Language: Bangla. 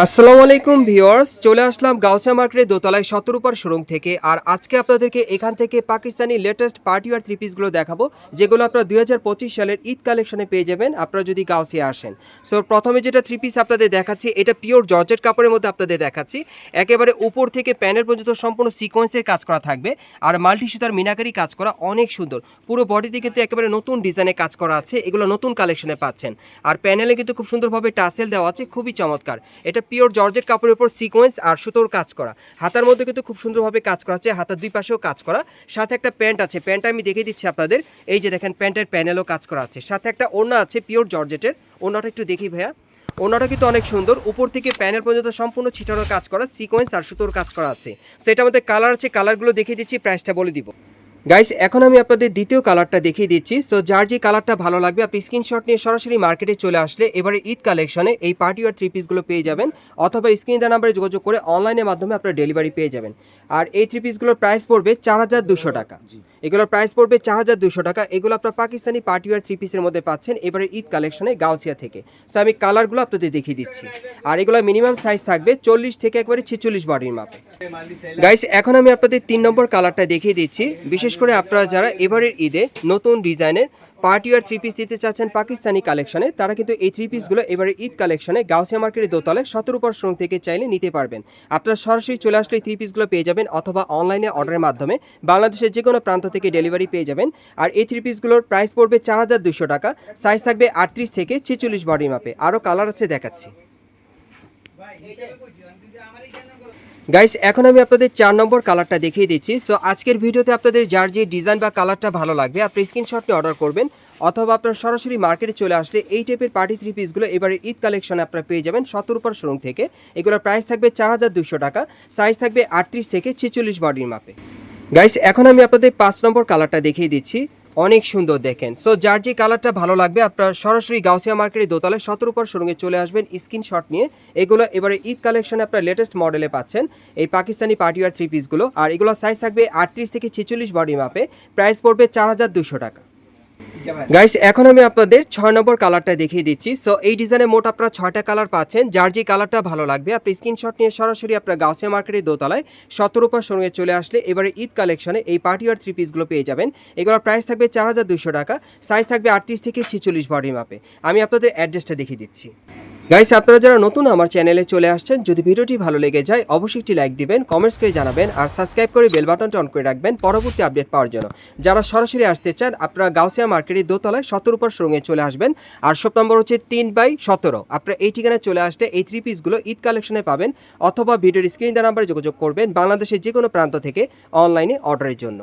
আসসালামু আলাইকুম ভিউয়ার্স, চলে আসলাম গাউসিয়া মার্কেটের দোতলায় শতরূপার শোরুম থেকে। আর আজকে আপনাদেরকে এখান থেকে পাকিস্তানি লেটেস্ট পার্টিওয়ার থ্রি পিসগুলো দেখাবো, যেগুলো আপনারা 2025 সালের ঈদ কালেকশনে পেয়ে যাবেন আপনারা যদি গাউসিয়া আসেন। সো প্রথমে যেটা থ্রি পিস আপনাদের দেখাচ্ছি, এটা পিওর জর্জেট কাপড়ের মধ্যে আপনাদের দেখাচ্ছি। একেবারে উপর থেকে প্যানেল পর্যন্ত সম্পূর্ণ সিকোয়েন্সের কাজ করা থাকবে, আর মাল্টি সুতার মিনাকারি কাজ করা, অনেক সুন্দর। পুরো বডিতে কিন্তু একেবারে নতুন ডিজাইনে কাজ করা আছে, এগুলো নতুন কালেকশনে পাচ্ছেন। আর প্যানেলে কিন্তু খুব সুন্দরভাবে টাসেল দেওয়া আছে, খুবই চমৎকার। এটা পিওর জর্জেট কাপড়ের উপর সিকোয়েন্স আর সুতোর কাজ করা, হাতার মধ্যে কিন্তু খুব সুন্দরভাবে কাজ করা আছে, হাতার দুই পাশেও কাজ করা। সাথে একটা প্যান্ট আছে, প্যান্টটা আমি দেখিয়ে দিচ্ছি আপনাদের। এই যে দেখেন, প্যান্টের প্যানেলও কাজ করা আছে। সাথে একটা ওড়না আছে পিওর জর্জেটের, ওড়নাটা একটু দেখি ভাইয়া। ওড়নাটা কিন্তু অনেক সুন্দর, উপর থেকে প্যানেল পর্যন্ত সম্পূর্ণ ছিটানোর কাজ করা, সিকোয়েন্স আর সুতোর কাজ করা আছে। সেটার মধ্যে কালার আছে, কালারগুলো দেখিয়ে দিচ্ছি, প্রাইসটা বলে দিব। গাইস, এখন আমি আপনাদের দ্বিতীয় কালারটা দেখিয়ে দিচ্ছি। সো যার যে কালারটা ভালো লাগবে আপনি স্ক্রিনশট নিয়ে সরাসরি মার্কেটে চলে আসলে এবারে ঈদ কালেকশনে এই পার্টিওয়ার থ্রি পিসগুলো পেয়ে যাবেন, অথবা স্ক্রিন দেওয়া নাম্বারে যোগাযোগ করে অনলাইনের মাধ্যমে আপনার ডেলিভারি পেয়ে যাবেন। আর এই থ্রি পিসগুলোর প্রাইস পড়বে 4200 টাকা। এগুলোর প্রাইস পড়বে 4200 টাকা। এগুলো আপনার পাকিস্তানি পার্টিওয়ার থ্রি পিসের মধ্যে পাচ্ছেন এবারে ঈদ কালেকশনে গাউসিয়া থেকে। সো আমি কালারগুলো আপনাদের দেখিয়ে দিচ্ছি। আর এগুলো মিনিমাম সাইজ থাকবে 40 থেকে একবারে 46 বডির মাপে। গাইস, এখন আমি আপনাদের 3 নম্বর কালারটা দেখিয়ে দিচ্ছি। বিশেষ করে আপনারা যারা এবারের ঈদে নতুন ডিজাইনের পার্টিওয়ার থ্রি পিস দিতে চাচ্ছেন পাকিস্তানি কালেকশনে, তারা কিন্তু এই থ্রি পিসগুলো এবারে ঈদ কালেকশনে গাউসিয়া মার্কেটের দোতলায় শতরূপার শোরুম থেকে চাইলে নিতে পারবেন। আপনারা সরাসরি চলে আসলে এই থ্রি পিসগুলো পেয়ে যাবেন, অথবা অনলাইনে অর্ডারের মাধ্যমে বাংলাদেশের যে কোনো প্রান্ত থেকে ডেলিভারি পেয়ে যাবেন। আর এই থ্রি পিসগুলোর প্রাইস পড়বে 4200 টাকা। সাইজ থাকবে 38 থেকে 46 বডি মাপে। আরও কালার আছে, দেখাচ্ছি। গাইস, এখন আমি আপনাদের 4 নম্বর কালারটা দেখিয়ে দিচ্ছি। সো আজকের ভিডিওতে আপনাদের যার যে ডিজাইন বা কালারটা ভালো লাগবে আপনি স্ক্রিনশট নিয়ে অর্ডার করবেন, অথবা আপনার সরাসরি মার্কেটে চলে আসলে এই টাইপের পার্টি থ্রি পিসগুলো এবারে ঈদ কালেকশনে আপনারা পেয়ে যাবেন শতরূপার শোরুম থেকে। এগুলোর প্রাইস থাকবে 4200 টাকা। সাইজ থাকবে 38 থেকে 46 বডির মাপে। গাইস, এখন আমি আপনাদের 5 নম্বর কালারটা দেখিয়ে দিচ্ছি। অনেক সুন্দর দেখেন। সো যার যে কালারটা ভালো লাগবে আপনার সরাসরি গাউসিয়া মার্কেটের দোতলায় শতরূপার শোরুমে চলে আসবেন স্ক্রিনশট নিয়ে। এগুলো এবারে ঈদ কালেকশনে আপনার লেটেস্ট মডেলে পাচ্ছেন এই পাকিস্তানি পার্টিওয়ার থ্রি পিসগুলো। আর এগুলো সাইজ থাকবে 38 থেকে 46 বডি মাপে। প্রাইস পড়বে 4200 টাকা। গাইস, এখন আমি আপনাদের 6 নম্বর কালারটা দেখিয়ে দিচ্ছি। সো এই ডিজাইনে মোট আপনারা 6টা কালার পাচ্ছেন। যার যে কালারটা ভালো লাগবে আপনি স্ক্রিনশট নিয়ে সরাসরি আপনার গাউসিয়া মার্কেটের দোতলায় শতরূপার শোরুমে চলে আসলে এবারে ঈদ কালেকশনে এই পার্টিওয়ার থ্রি পিসগুলো পেয়ে যাবেন। এগুলোর প্রাইস থাকবে 4200 টাকা। সাইজ থাকবে 38 থেকে 46 বডি মাপে। আমি আপনাদের অ্যাড্রেসটা দেখিয়ে দিচ্ছি। গাইস, আপনারা যারা নতুন আমার চ্যানেলে চলে আসছেন, যদি ভিডিওটি ভালো লেগে যায় অবশ্যই একটি লাইক দিবেন, কমেন্টস করে জানাবেন, আর সাবস্ক্রাইব করে বেল বাটনটা অন করে রাখবেন পরবর্তী আপডেট পাওয়ার জন্য। যারা সরাসরি আসতে চান আপনারা গাউসিয়া মার্কেটের দোতলায় শতরূপার শোরুমে চলে আসবেন। আর শপ নম্বর হচ্ছে 3/17। আপনারা এই ঠিকানায় চলে আসলে এই থ্রি পিসগুলো ঈদ কালেকশনে পাবেন, অথবা ভিডিওর স্ক্রিন দেওয়া নাম্বারে যোগাযোগ করবেন বাংলাদেশের যে কোনো প্রান্ত থেকে অনলাইনে অর্ডারের জন্য।